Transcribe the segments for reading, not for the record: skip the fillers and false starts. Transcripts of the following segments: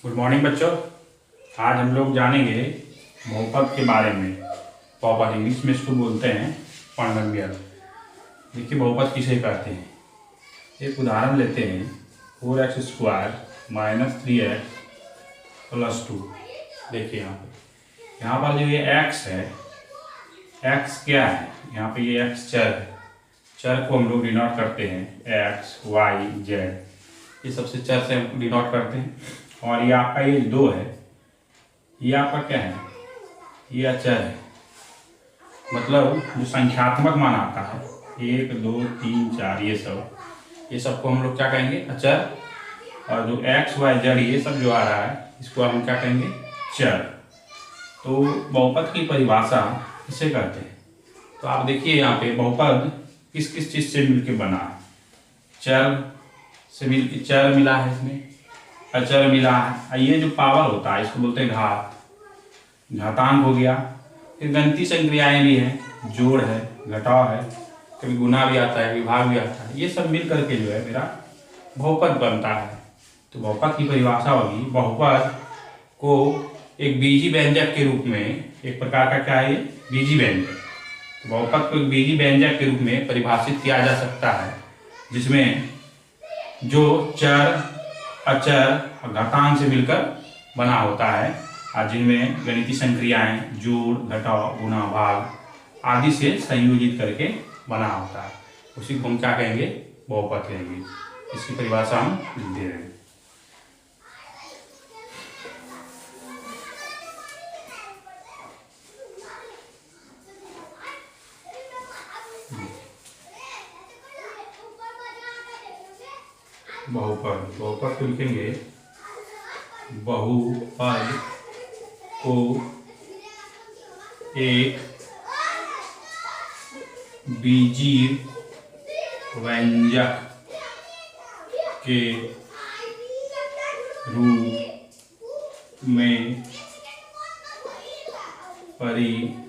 Good morning बच्चों। आज हम लोग जानेंगे बहुपद के बारे में। बहुपद इंग्लिश में इसको बोलते हैं पॉलिनोमियल। देखिए बहुपद किसे कहते हैं। एक उदाहरण लेते हैं, 4x² - 3x + 2। देखिए यहाँ पर जो ये x है, x क्या है, यहाँ पे ये x चर है। चर को हम लोग डिनोट करते हैं x, y, z, ये सबसे चर से हम डिनोट करते हैं। और ये आपका ये 2 है, ये आपका क्या है, ये अचर है। मतलब जो संख्यात्मक मान आता है 1, 2, 3, 4 ये सबको हम लोग क्या कहेंगे, अचर। और जो x, y, z ये सब जो आ रहा है इसको हम क्या कहेंगे, चर। तो बहुपद की परिभाषा इसे कहते हैं। तो आप देखिए यहाँ पे बहुपद किस किस चीज से मिलकर बना है। चर से मिलकर चर मिला है, इसमें अचर मिला है। ये जो पावर होता है इसको बोलते हैं घात, घातांक हो गया। फिर गणितीय संक्रियाएं भी हैं, जोड़ है, घटाव है, कभी गुना भी आता है, विभाग भी आता है। ये सब मिल करके जो है मेरा बहुपद बनता है। तो बहुपद की परिभाषा होगी, बहुपद को एक बीजी व्यंजक के रूप में, एक प्रकार का क्या है ये, बीजी व्यंजक। तो बहुपद को एक बीजी व्यंजक के रूप में परिभाषित किया जा सकता है, जिसमें जो चर, अचर और घातांक से मिलकर बना होता है, और जिनमें गणितीय संक्रियाएं, जोड़, घटाव, गुणा, भाग आदि से संयोजित करके बना होता है। उसी को हम क्या कहेंगे, बहुपद कहेंगे। इसकी परिभाषा हम दे रहे हैं। बहुपद, बहुपद को लिखेंगे, बहुपद को एक बीजीय व्यंजक के रूप में परिभाषित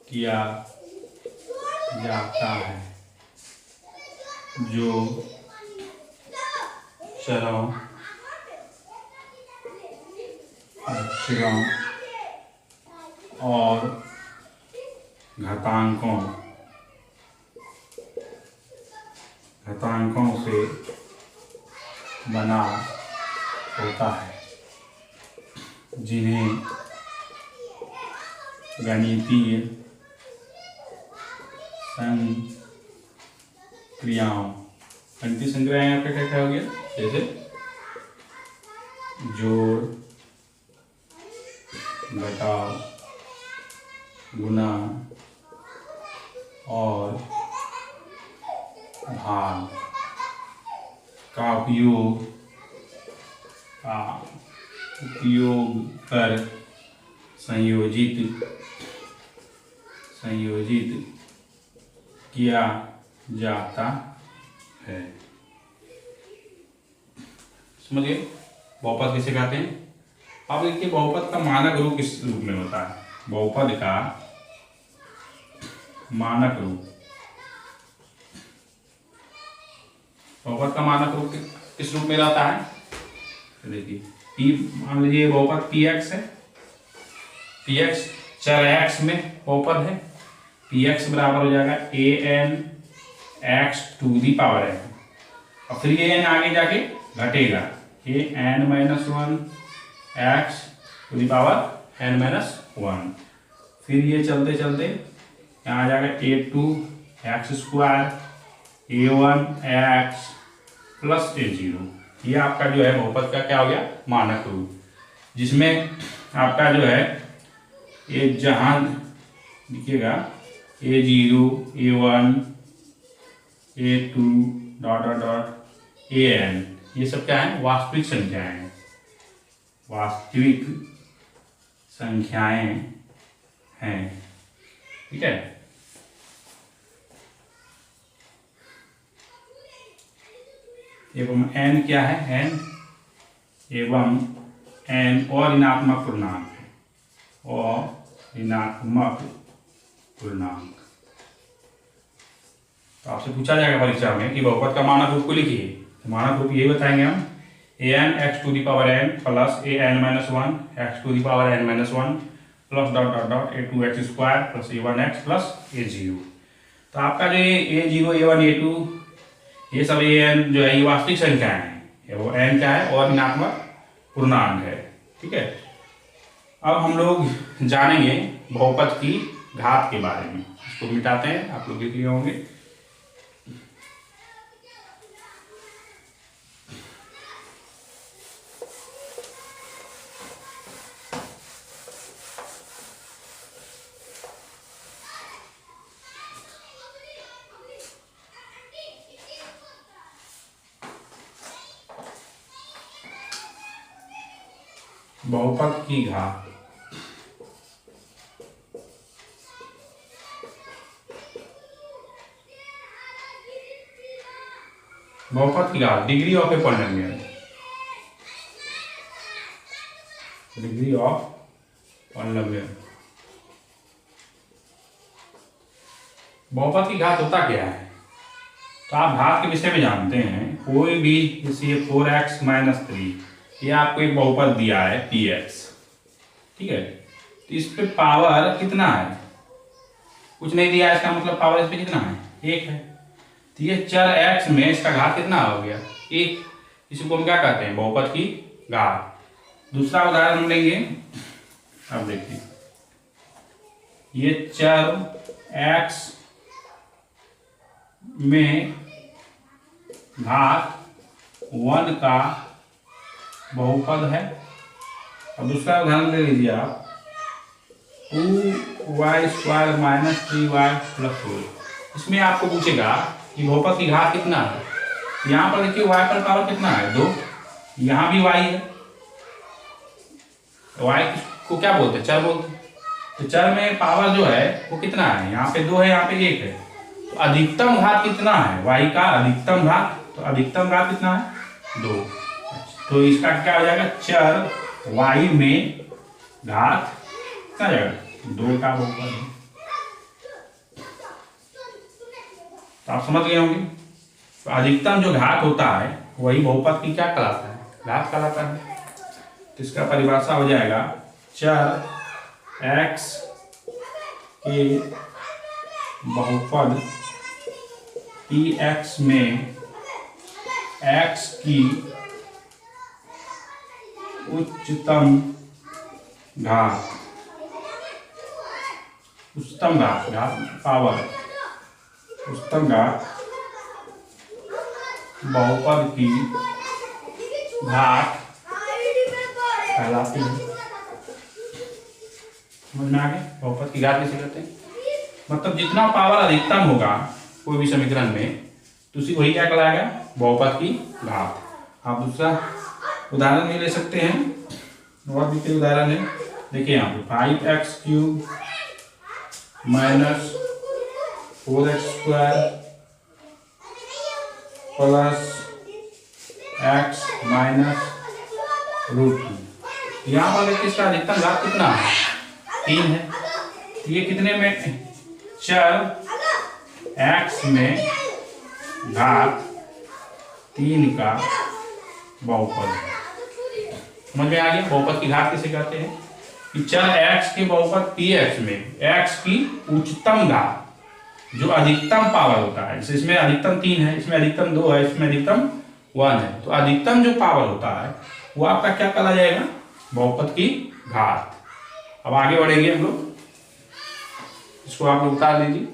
किया जाता है, जो चरों, अक्षरों और घातांकों से बना होता है, जिन्हें गणितीय संक्रियाएं, गणितीय संक्रियाएं आपका क्या हो गया, जैसे जोड़, घटाव, गुना और भाग का उपयोग कर संयोजित किया जाता है। समझिए बहुपद किसे कहते हैं। अब देखिए बहुपद का मानक रूप किस रूप में होता है। बहुपद का मानक रूप, बहुपद का मानक रूप किस रूप में रहता है। तो देखिए p, मान लीजिए बहुपद px है, px चर x में बहुपद है, px बराबर हो जाएगा an x to the power n, और फिर ये n आगे जाके घटेगा, an - 1 x to the power n - 1। फिर ये चलते चलते यहाँ आ जाएगा a2 x² a1 x plus a0। ये आपका जो है बहुपद का क्या हो गया, मानक रूप, जिसमें आपका जो है ये जहाँ लिखिएगा a0 a1 a2 ... an, ये सब क्या है, वास्तविक संख्याएं हैं, वास्तविक संख्याएं हैं, ठीक है। एवं n क्या है, n एवं n और ऋणात्मक पूर्णांक है, और ऋणात्मक पूर्णांक तो आपसे पूछा जाएगा परीक्षा में कि बहुपद का मानक रूप को लिखिए, तो मानक रूप यही बताएंगे हम, an x to the power n plus an-1 x to the power n-1 plus dot dot dot a2x square plus a1x plus a0। तो आपका जो ये a0 a1 a2 ये सब an जो है ये वास्तविक संख्याएं हैं, वो n क्या है और ऋणात्मक पूर्णांक है। ठीक है, अब हम लोग जानेंगे बहुपद की घात के बारे में। इसको मिटाते हैं, आप लोग लिख लिए होंगे। बहुपद की घात, बहुपद की घात degree of a polynomial, degree of polynomial. बहुपद की घात होता क्या है? तो आप घात के विषय में जानते हैं, कोई भी जैसे 4x - 3 ये आपको एक बहुपद दिया है px, ठीक है, तो इस पे पावर कितना है? कुछ नहीं दिया है, इसका मतलब पावर इस पे कितना है? 1 है। तो ये चर x में इसका घात कितना हो गया? 1। इसको हम क्या कहते हैं? बहुपद की घात। दूसरा उदाहरण हम लेंगे, अब देखिए, ये चर x में घात 1 का बहुपद है। अब दूसरा उदाहरण ले लीजिए आप, 2y² - 3y + 4। इसमें आपको पूछेगा कि बहुपद की घात कितना है। यहाँ पर देखिए y पर पावर कितना है? 2। यहाँ भी y है, y को क्या बोलते हैं? चर बोलते हैं। तो चर में पावर जो है वो कितना है? यहाँ पे 2 है, यहाँ पे 1 है। तो अधिकतम घात कितना है? y का अधिकतम घात, तो अधिकतम घात कितना है? 2। तो इसका क्या हो जाएगा? चर y में घात कितना जाएगा? 2 का बहुपद है। तो आप समझ गए होंगे, तो अधिकतम जो घात होता है वही बहुपद की क्या कहलाता है? घात कहलाता है। तो इसका परिभाषा हो जाएगा, चर x के बहुपद px में x की उच्चतम घात, उच्चतम घात, पावर, उच्चतम घात बहुपद की घात कहलाती है। समझ में आ गया? बहुपद की घात किसे कहते हैं? मतलब जितना पावर अधिकतम होगा कोई भी समीकरण में, तो उसी वही क्या कहलाएगा? बहुपद की घात। आप दूसरा उदाहरण भी ले सकते हैं, और भी कई उदाहरण है। देखिए यहाँ पे 5x³ - 4x² प्लस x - √2। यहाँ पर देखिए इसका अधिकतम घात कितना है? 3 है। ये कितने में? चर x में घात 3 का बहुपद है। समझ में आ गया? बहुपद की घात किसे कहते हैं? कि चर x के बहुपद px में x की उच्चतम घात, जो अधिकतम पावर होता है, जैसे इसमें अधिकतम 3 है, इसमें अधिकतम 2 है, इसमें अधिकतम 1 है, तो अधिकतम जो पावर होता है वो आपका क्या कहा जाएगा? बहुपद की घात। अब आगे बढ़ेंगे हम लोग, इसको आप लोग उतार लीजिए।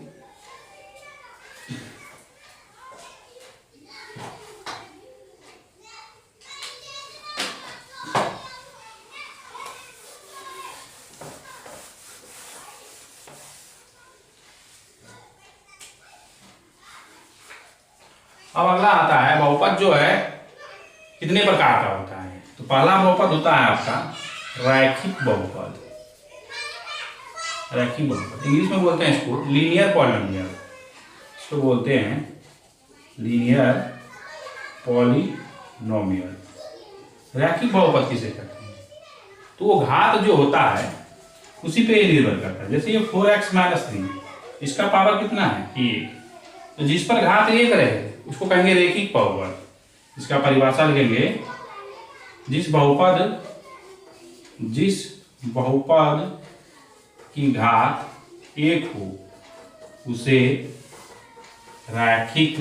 अब अगला आता है, बहुपद जो है कितने प्रकार का होता है? तो पहला बहुपद होता है आपका रैखिक बहुपद। रैखिक बहुपद इंग्लिश में बोलते हैं इसको लीनियर पॉलिनोमियल, इसको बोलते हैं लीनियर पॉलिनोमियल। रैखिक बहुपद किसे कहते हैं? तो वो घात जो होता है उसी पे निर्भर करता है। जैसे ये 4x - 3, इसका पावर कितना है? 1। तो जिस पर घात एक रहे उसको कहेंगे रैखिक बहुपद। इसका परिभाषा लिखेंगे, जिस बहुपद की घात एक हो उसे रैखिक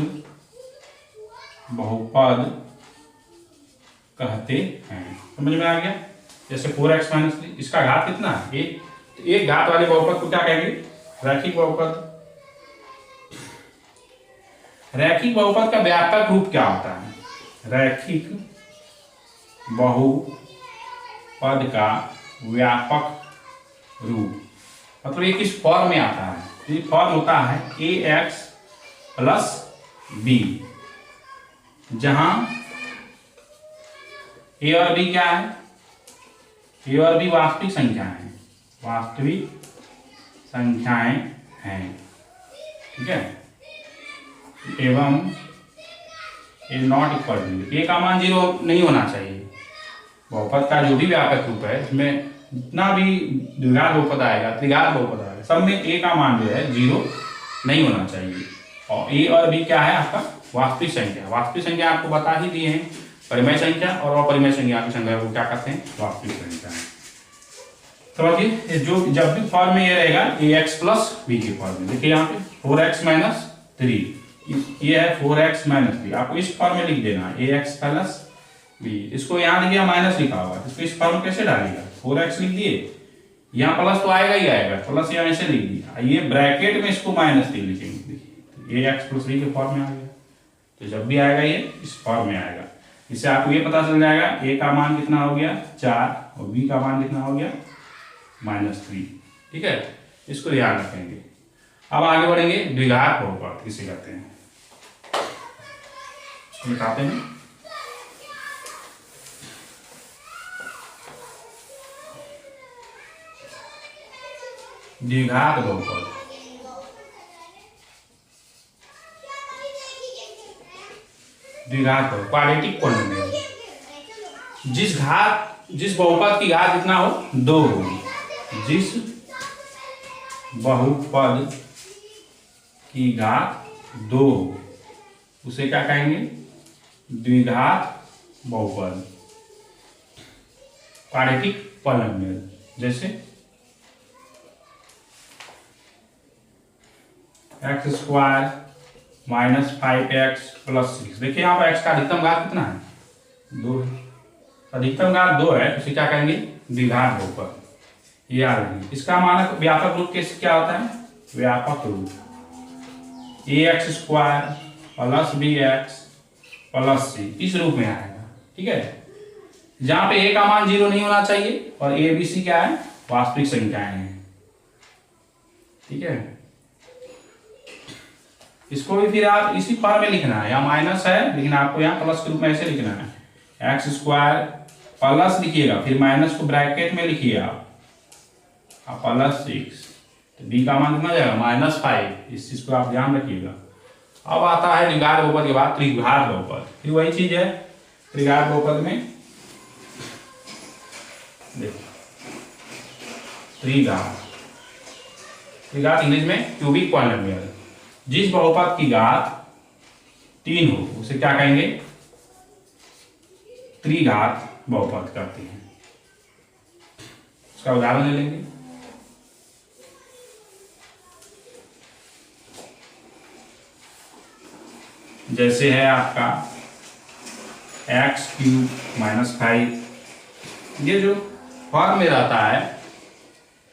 बहुपद कहते हैं। समझ में आ गया? जैसे 4x माइनस 3, इसका घात कितना है? एक घात वाले बहुपद को क्या कहेंगे? रैखिक बहुपद। रैखिक बहुपद का व्यापक रूप क्या होता है? रैखिक बहुपद का व्यापक रूप मतलब ये किस फॉर्म में आता है? ये फॉर्म होता है ax प्लस b, जहां a और b क्या है? a और b वास्तविक संख्याएं हैं, वास्तविक संख्याएं हैं, ठीक है। एवं ए नॉट इक्वल टू, ए का मान 0 नहीं होना चाहिए। बहुपद का जो भी व्यापक रूप है इसमें जितना भी द्विघात बहुपद आएगा, त्रिघात बहुपद आएगा, सब में ए का मान जो है 0 नहीं होना चाहिए। और ए और बी क्या है? आपका वास्तविक संख्या। वास्तविक संख्या आपको बता ही दिए हैं, परिमेय संख्या और अपरिमेय संख्या की संख्या को क्या कहते हैं? वास्तविक संख्या। समझिए, जो जब भी फॉर्म में ये रहेगा ax प्लस बी के फॉर्म में, देखिए यहाँ पे 4x माइनस 3, ये है 4x माइनस 3, आपको इस फॉर्म में लिख देना है ax प्लस बी। इसको यहाँ देखिए माइनस लिखा हुआ है, इसको इस फॉर्म कैसे डालेगा? 4x लिख दिए, यहाँ प्लस तो आएगा ही आएगा, प्लस यहाँ ऐसे लिख दिया, ये ब्रैकेट में इसको माइनस 3 लिखेंगे, देखिए ax प्लस बी के फॉर्म में आ गया। तो जब भी आएगा ये इस फॉर्म में आएगा। इससे आपको ये पता चल जाएगा a का मान कितना हो गया 4 और b का मान कितना हो गया -3, ठीक है। इसको याद रखेंगे। अब आगे बढ़ेंगे, द्विघात बहुपद किसे कहते हैं? बताते हैं। द्विघात बहुपद, द्विघात बहुपद क्वाड्रेटिक पॉलिनोमियल, जिस बहुपद की घात कितना हो 2 हो, जिस बहुपद की घात 2 हो उसे क्या कहेंगे? द्विघात बहुपद क्वाड्रेटिक पॉलिनोमियल। जैसे x square minus 5x plus 6, देखिए यहाँ पर x का अधिकतम घात कितना है 2 है, अधिकतम घात 2 है, तो इसे क्या कहेंगे? द्विघात बहुपद। ये याद रखिए। इसका मानक व्यापक रूप कैसे क्या होता है? व्यापक रूप ax square plus bx plus c, इस रूप में आएगा, ठीक है। जहां पे a का मान 0 नहीं होना चाहिए और a b c क्या है? वास्तविक संख्याएं हैं, ठीक है। इसको भी फिर आप इसी फॉर्म में लिखना है, या माइनस है लेकिन आपको यहाँ प्लस के रूप में ऐसे लिखना है, एक्स स्क्वायर प्लस लिखिएगा, फिर माइनस को ब्रैकेट में लिखिए आप प्लस 6, तो b का मान कितना जाएगा -5। इस चीज को आप ध्यान रखिएगा। अब आता है द्विघात बहुपद के बाद त्रिघात बहुपद, फिर वही चीज है। त्रिघात बहुपद में देखो त्रिघात इंग्लिश में क्यूबिक पॉलिनोमियल, जिस बहुपद की घात 3 हो उसे क्या कहेंगे? त्रिघात बहुपद कहते हैं। इसका उदाहरण ले लेंगे। जैसे है आपका x³ -5, ये जो फॉर्म में रहता है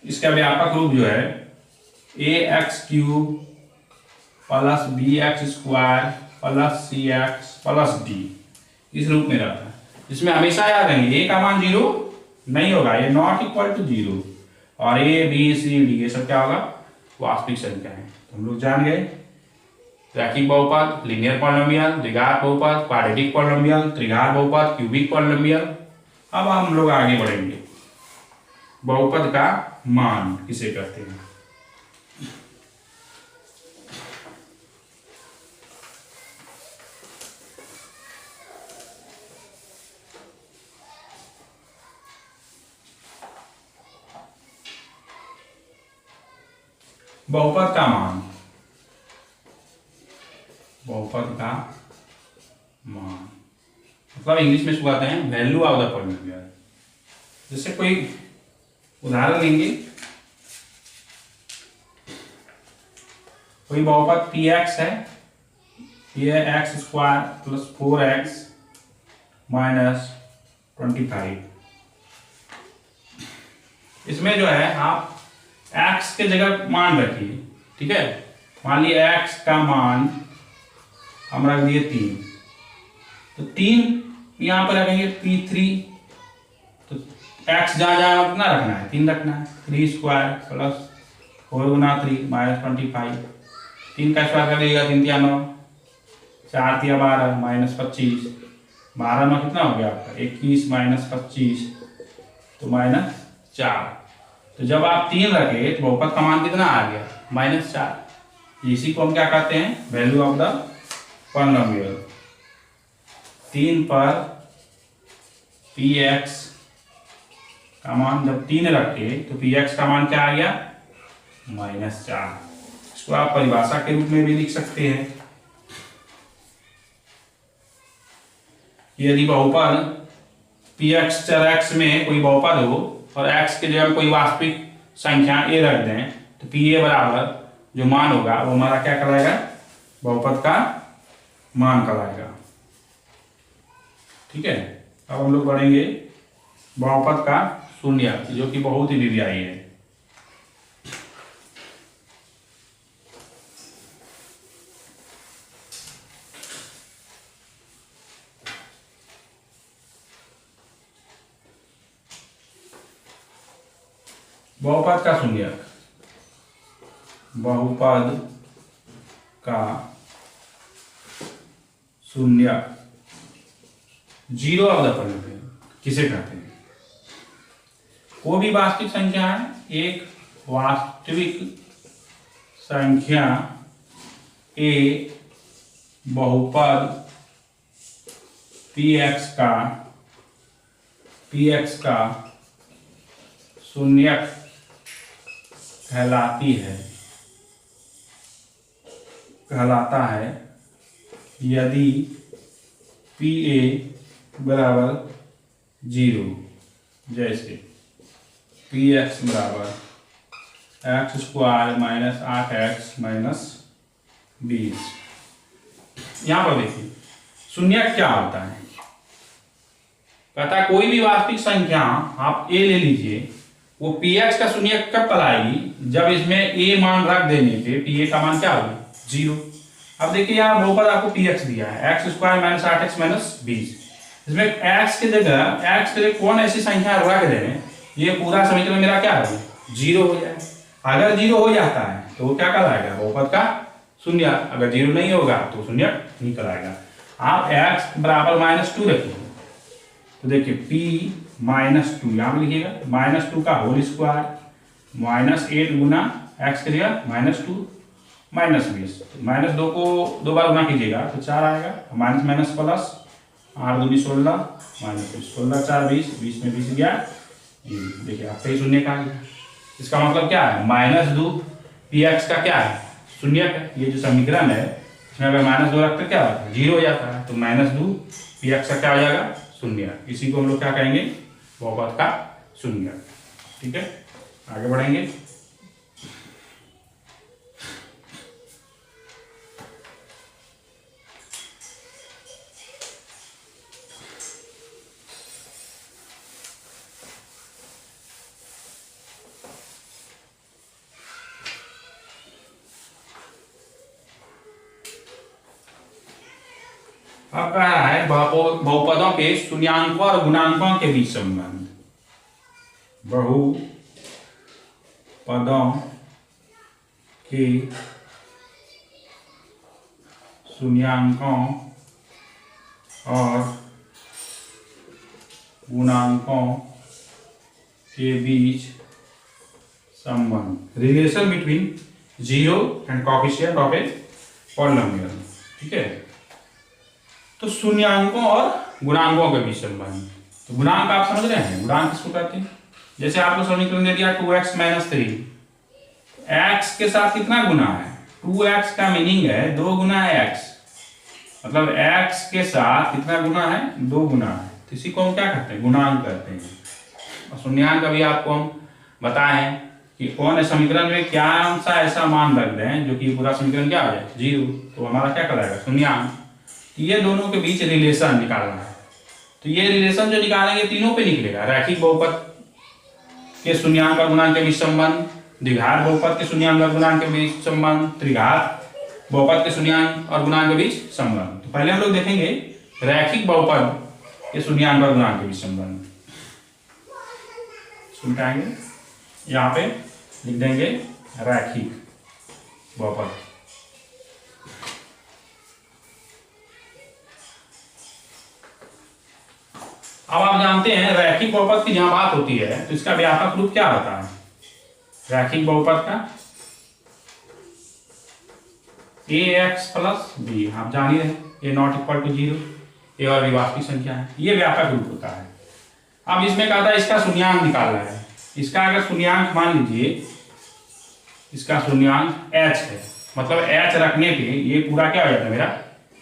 इसका व्यापक रूप जो है ax³ plus bx² plus cx plus d, इस रूप में रहता है। इसमें हमेशा याद रखेंगे a का मान 0 नहीं होगा, ये नॉट इक्वल टू 0, और a b c d ये सब क्या होगा? वास्तविक संख्या है। तो हम लोग जान गए रैखिक बहुपद, लीनियर पॉलिनोमियल, द्विघात बहुपद, क्वाड्रेटिक पॉलिनोमियल, त्रिघात बहुपद, क्यूबिक पॉलिनोमियल। अब हम लोग आगे बढ़ेंगे, बहुपद का मान किसे कहते हैं? बहुपद का मान मान, मतलब इंग्लिश में इसको कहते हैं वैल्यू ऑफ द पॉलिनोमियल। जैसे कोई उदाहरण लेंगे, कोई बहुपद पी एक्स है, ये x square plus 4x minus 25। इसमें जो है आप x के जगह मान रखिए, ठीक है। मान लिया x का मान हम रख दिए 3, तो 3 यहां पर रखेंगे P3, तो x जहां जहां कितना रखना है, 3 रखना है। 3 स्क्वायर प्लस 4 गुना 3 माइनस 25, 3 का स्क्वायर कर देगा 3 तिया 9, 4 तिया 12 माइनस 25, 12 में कितना हो गया आपका 21 माइनस 25, तो माइनस 4। तो जब आप 3 रखे तो बहुपद का मान कितना आ गया, -4। इसी को हम क्या कहते हैं, वैल्यू ऑफ द पॉलिनोमियल। 3 पर px का मान जब 3 रखे तो px का मान क्या आ गया, -4। इसको आप परिभाषा के रूप में भी लिख सकते हैं। यदि बहुपद px चर x में कोई बहुपद हो और x के जगह कोई वास्तविक संख्या a रख दें, तो pa बराबर जो मान होगा वो हमारा क्या कहलाएगा, बहुपद का मान कहलाएगा। ठीक है। अब हम लोग पढ़ेंगे बहुपद का शून्य, जो कि बहुत ही विव्यायी है। बहुपद का शून्यक, बहुपद का शून्यक, जीरो ऑफ द पॉलिनोमियल किसे कहते हैं? कोई भी वास्तविक संख्या है, एक वास्तविक संख्या a बहुपद px का शून्यक कहलाता है यदि pa बराबर 0, जैसे px बराबर x square minus 8x minus 20। यहां पर देखिए शून्यक क्या होता है, कहता है कोई भी वास्तविक संख्या आप a ले लीजिए, वो px का शून्यक कब कहलाएगी, जब इसमें a मान रख देने पे pa का मान क्या होगा, 0। अब देखिए यहाँ बहुपद आपको px दिया है, x square minus 8x minus 20। इसमें x के जगह कौन ऐसी संख्या रख दें, ये पूरा समीकरण मेरा क्या है, 0 हो जाए। अगर 0 हो जाता है तो वो क्या कहलाएगा, बहुपद का शून्य। अगर 0 नहीं होगा तो शून्य नहीं कहलाएगा। आप x बराबर -2 रखिए, तो देखिए p -2 यहाँ पे लिखिएगा, -2 का होल स्क्वायर -8 गुना x के जगह -2 -20, -2 को 2 बार गुना कीजिएगा तो 4 आएगा, माइनस माइनस प्लस 8 दूनी 16 माइनस 16 4 20, 20 में 20 गया, देखिए आपका ही शून्य का आ गया। इसका मतलब क्या है, -2 px का क्या है, शून्य है। ये जो समीकरण है इसमें अगर -2 रखते क्या होता है, 0 हो जाता है, तो -2 px का क्या हो जाएगा, शून्य। इसी को हम लोग क्या कहेंगे, बहुपद का शून्य। ठीक है, आगे बढ़ेंगे। अब कह रहा है बहुपदों के शून्याङ्कों और गुणांकों के बीच संबंध। बहुपदों के शून्याङ्कों और गुणांकों के बीच संबंध, relation between zero and coefficient of a polynomial. ठीक है, तो शून्याङ्कों और गुणांकों के बीच संबंध। तो गुणांक आप समझ रहे हैं, गुणांक किसको कहते हैं? जैसे आपको समीकरण दे दिया 2x - 3, x के साथ कितना गुना है, 2x का मीनिंग है 2 गुना x, मतलब x के साथ कितना गुना है, 2 गुना है, तो इसी को हम क्या करते हैं, गुणांक करते हैं। और शून्याङ्क अभी आपको हम बताएं कि कौन है समीकरण में क्या सा ऐसा मान रख दें जो कि पूरा समीकरण क्या हो जाए, 0, तो हमारा क्या कहलाएगा, शून्याङ्क। ये दोनों के बीच रिलेशन निकालना है। तो ये रिलेशन जो निकालेंगे तीनों पे निकलेगा, रैखिक बहुपद के शून्याङ्क और गुणांक के बीच संबंध, द्विघात बहुपद के शून्याङ्क और गुणांक के बीच संबंध, त्रिघात बहुपद के शून्याङ्क और गुणांक के बीच संबंध। तो पहले हम लोग देखेंगे रैखिक बहुपद के शून्याङ्क और गुणांक के बीच संबंध। सुनटाएंगे, यहाँ पे लिख देंगे रैखिक बहुपद। अब आप जानते हैं रैखिक बहुपद की जहां बात होती है तो इसका व्यापक रूप क्या होता है, रैखिक बहुपद का ax प्लस b, आप जान ही रहे, a नॉट इक्वल टू 0, ए और बी वास्तविक संख्या है, ये व्यापक रूप होता है। अब इसमें कहा था इसका शून्याङ्क निकालना है। इसका अगर शून्याङ्क मान लीजिए, इसका शून्याङ्क h है, मतलब h रखने पे ये पूरा क्या हो जाता है, मेरा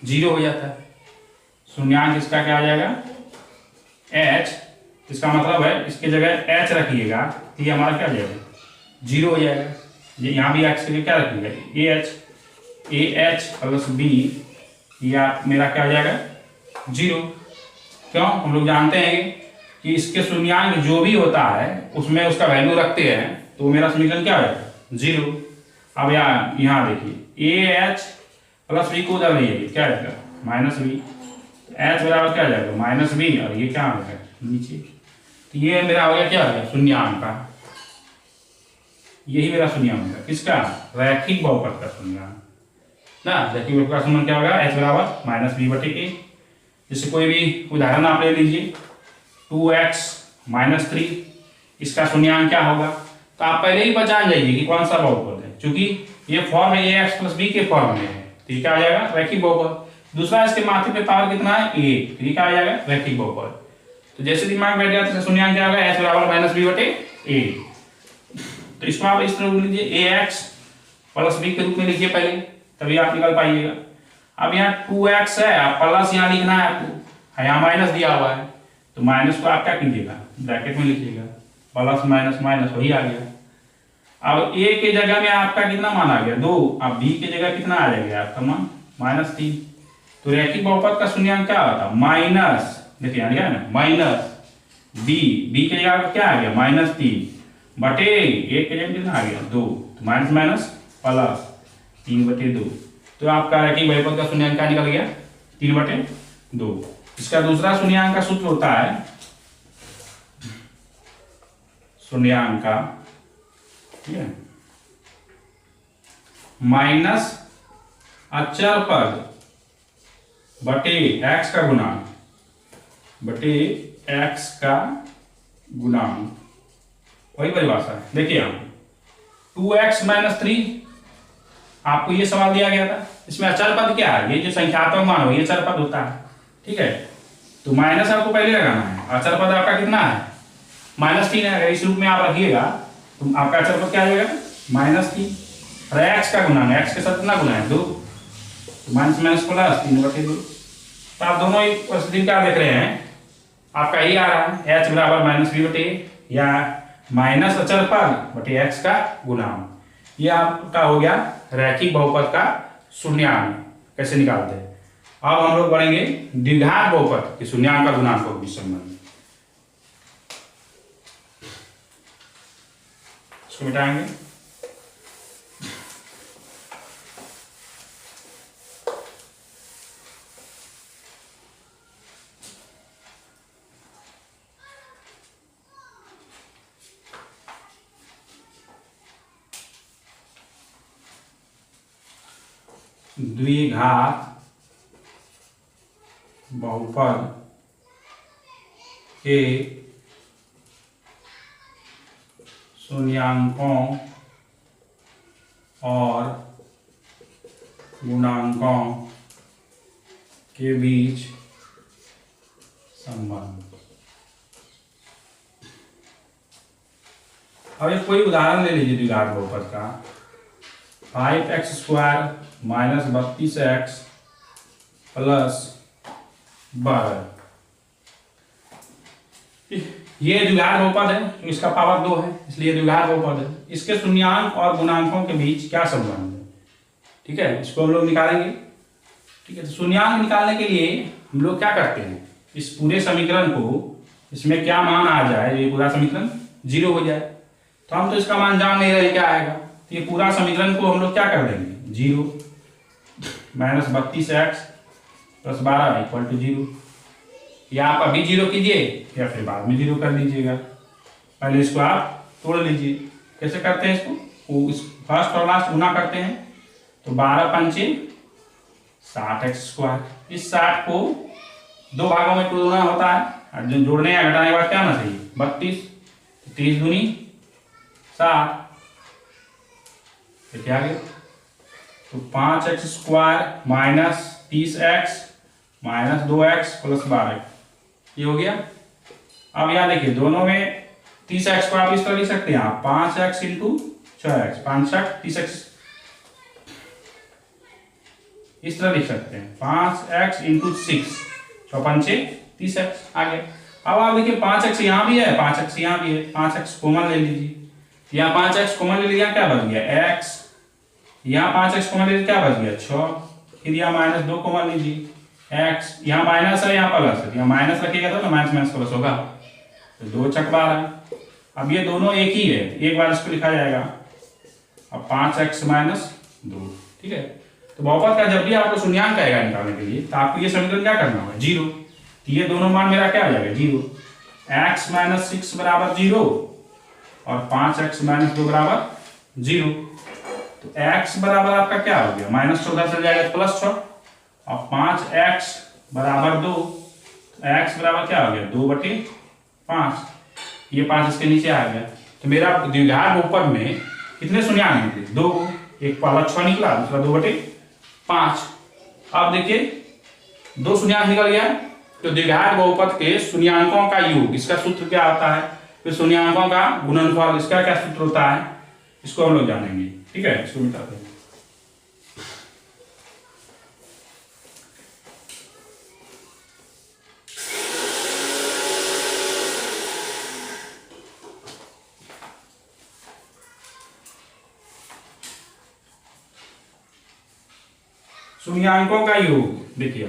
0 हो जाता है। शून्याङ्क इसका क्या हो जाएगा, h, इसका मतलब है इसके जगह h रखिएगा तो ये हमारा क्या हो जाएगा, 0 हो जाएगा। ये यहाँ भी x के लिए क्या रखिएगा, ah प्लस b, या मेरा क्या हो जाएगा, 0। क्यों, हम लोग जानते हैं कि इसके शून्याङ्क जो भी होता है उसमें उसका वैल्यू रखते हैं तो मेरा समीकरण क्या हो जाएगा, 0। अब यहाँ देखिए ah प्लस b को उधर लीजिए, क्या रहेगा, माइनस b, h बराबर क्या हो जाएगा, माइनस b, और ये क्या हो जाएगा नीचे। तो ये मेरा हो गया क्या हो गया, शून्याङ्क का, यही मेरा शून्याङ्क है, किसका, रैखिक बहुपद का शून्याङ्क ना। रैखिक बहुपद का शून्याङ्क क्या होगा, h बराबर माइनस b बटे a। जैसे कोई भी उदाहरण आप ले लीजिए, 2x माइनस 3, इसका शून्याङ्क क्या होगा, तो आप पहले ही पहचान जाइए कि कौन सा बहुपद है, क्योंकि ये फॉर्म है ax प्लस b के फॉर्म में है, तो ये क्या आ जाएगा, रैखिक बहुपद। दूसरा, इसके माथे पे पावर कितना है, 1, तो ये क्या आ जाएगा, रैखिक बहुपद। तो जैसे दिमाग बैठ गया तो शून्याङ्क क्या होगा, h बराबर माइनस b बटे a। तो इसको आप इस तरह लिख लीजिए, ax प्लस b के रूप में लिखिए पहले, तभी आप निकल पाइएगा। अब यहाँ 2x है, प्लस यहाँ लिखना है आपको, यहाँ माइनस दिया हुआ है, तो माइनस को आप क्या कीजिएगा, ब्रैकेट में लिखिएगा, प्लस माइनस माइनस वही आ गया। अब a के जगह में आपका कितना मान आ गया, 2, अब b के जगह कितना आ जाएगा आपका मान, माइनस 3। तो रैखिक बहुपद का शून्याङ्क क्या होता है, माइनस, देखिए यहाँ लिखा है ना, माइनस b के जगह क्या आ गया, माइनस 3 बटे a के जगह कितना आ गया, 2, तो माइनस माइनस प्लस 3 बटे 2। तो आपका रैखिक बहुपद का शून्याङ्क क्या निकल गया, 3 बटे 2। इसका दूसरा शून्याङ्क का सूत्र होता है, शून्याङ्क का, ठीक है, माइनस अचर पद बटे x का गुणांक, बटे x का गुणांक, वही परिभाषा है। देखिए यहाँ 2x माइनस 3, आपको ये सवाल दिया गया था, इसमें अचर पद क्या है, ये जो संख्यात्मक मान हो ये अचर पद होता है, ठीक है। तो माइनस आपको पहले लगाना है, अचर पद आपका कितना है, माइनस 3 है। इस रूप में आप रखिएगा तो आपका अचर पद क्या आ जाएगा, माइनस 3, और x का गुणांक, x के साथ कितना गुना है, 2, तो माइनस माइनस प्लस 3 बटे 2। तो आप दोनों ही परिस्थिति क्या देख रहे हैं, आपका ये आ रहा है h बराबर माइनस b बटे, या माइनस अचर पद बटे x का गुणांक। ये आपका हो गया रैखिक बहुपद का शून्याङ्क कैसे निकालते हैं। अब हम लोग पढ़ेंगे द्विघात बहुपद के शून्याङ्क का गुणांक के बीच संबंध, इसको मिटाएंगे। द्विघात बहुपद के शून्याङ्कों और गुणांकों के बीच संबंध। अब एक कोई उदाहरण ले लीजिए द्विघात बहुपद का, 5x² माइनस 32x प्लस 12। ये द्विघात बहुपद है, तो इसका पावर 2 है, इसलिए द्विघात बहुपद है। इसके शून्यांक और गुणांकों के बीच क्या संबंध है, ठीक है, इसको हम लोग निकालेंगे। ठीक है, तो शून्यांक निकालने के लिए हम लोग क्या करते हैं, इस पूरे समीकरण को, इसमें क्या मान आ जाए, ये पूरा समीकरण 0 हो जाए। तो हम तो इसका मान जान नहीं रहे क्या आएगा, तो ये पूरा समीकरण को हम लोग क्या कर देंगे, 0 minus 32x plus 12 equal to 0। या आप अभी 0 कीजिए या फिर बाद में 0 कर लीजिएगा। पहले इसको आप तोड़ लीजिए। कैसे करते हैं इसको, इस फर्स्ट और लास्ट गुना करते हैं, तो 12 पंचे 60x²। इस 60 को 2 भागों में तोड़ना होता है, और जो जोड़ने या घटाने के बाद क्या आना चाहिए, 32, 30 दूनी 60, क्या गया, तो 5x² minus 30x minus 2x plus 12, ये हो गया। अब यहाँ देखिए दोनों में 30x को आप इस तरह लिख सकते हैं, आप 5x into 6x, 5x 30x, इस तरह लिख सकते हैं, 5x इंटू 6, 6 पंचे 30x आ गया। अब आप देखिए 5x यहाँ भी है, 5x यहाँ भी है, 5x कॉमन ले लीजिए, यहाँ 5x कॉमन ले लिया, क्या बच गया x, यहाँ 5x कॉमन ले लिया, क्या बच गया 6, फिर यहाँ माइनस 2 कॉमन लीजिए, x, यहाँ माइनस है, यहाँ प्लस है, यहाँ माइनस रखिएगा तो ना माइनस माइनस प्लस होगा, तो 2 छक 12। अब ये दोनों एक ही है, एक बार इसको लिखा जाएगा। अब 5x माइनस 2, ठीक है। तो बहुपद का जब भी आपको शून्यांक आएगा निकालने के लिए, तो आपको ये समीकरण क्या करना होगा, 0। तो ये दोनों मान मेरा क्या आ जाएगा, 0, x माइनस 6 बराबर 0 और 5x माइनस 2 बराबर 0। तो x बराबर आपका क्या हो गया, माइनस 14 चल जाएगा तो प्लस 6, और 5x बराबर 2, तो x बराबर क्या हो गया, 2/5, ये 5 इसके नीचे आ गया। तो मेरा द्विघात बहुपद में कितने शून्यांक निकले, 2, एक पहला 6 निकला, दूसरा 2/5। अब देखिए 2 शून्यांक निकल गया, तो द्विघात बहुपद के शून्यांकों का योग, इसका सूत्र क्या होता है, फिर शून्यांकों का गुणनफल, इसका क्या सूत्र होता है, इसको हम लोग जानेंगे। ठीक है, इसको मिटाते हैं। शून्यांकों का योग देखिए,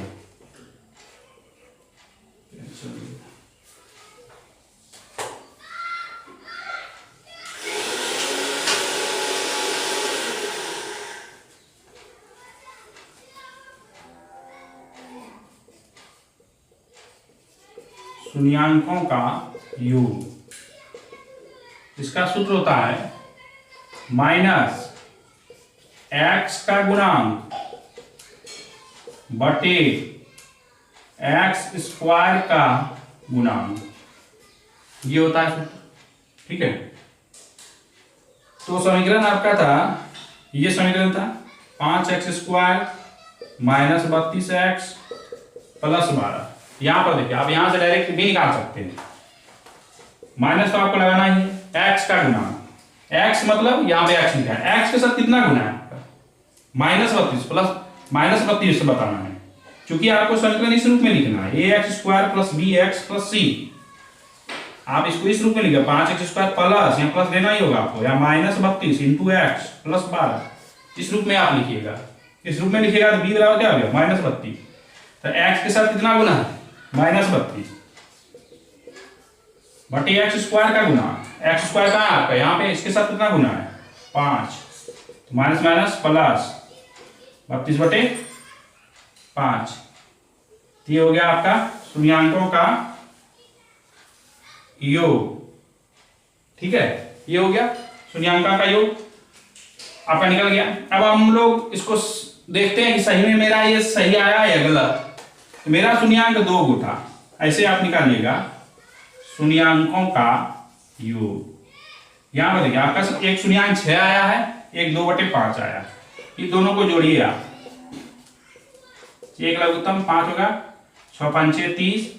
शून्यांकों का योग, इसका सूत्र होता है माइनस x का गुणांक बटे x² का गुणांक, ये होता है सूत्र। ठीक है, तो समीकरण आपका था, ये समीकरण था 5x² माइनस 32x प्लस 12। यहां पर देखिए, आप यहां से डायरेक्ट भी निकाल सकते हैं, माइनस तो आपको लगाना ही है, x का गुणांक, x मतलब यहां पे x लिखा है, x के साथ कितना गुना है, माइनस 32 प्लस माइनस 32 से बताना है, क्योंकि आपको समीकरण इस रूप में लिखना है, ax² plus bx plus c। आप इसको इस रूप में लिखिए, 5x² प्लस, यहाँ प्लस देना ही होगा आपको, या माइनस 32 इंटू x प्लस 12, इस रूप में आप लिखिएगा। इस रूप में लिखिएगा तो b बराबर क्या हो गया, माइनस 32। तो x के साथ कितना गुना है, माइनस 32 बटे x² का गुना, x² कहाँ है आपका, यहाँ पे, इसके साथ कितना गुना है 5, तो माइनस माइनस प्लस 32/5, ये हो गया आपका शून्यांकों का योग। ठीक है, ये हो गया शून्यांकों का योग आपका निकल गया। अब हम लोग इसको देखते हैं कि सही में मेरा ये सही आया या गलत। तो मेरा शून्यांक 2 गो था, ऐसे आप निकालिएगा शून्यांकों का योग। यहां पर देखिए आपका एक शून्यांक 6 आया है, एक 2/5 आया, ये दोनों को जोड़िए आप, एक लघुत्तम 5 होगा, 6 पंचे 30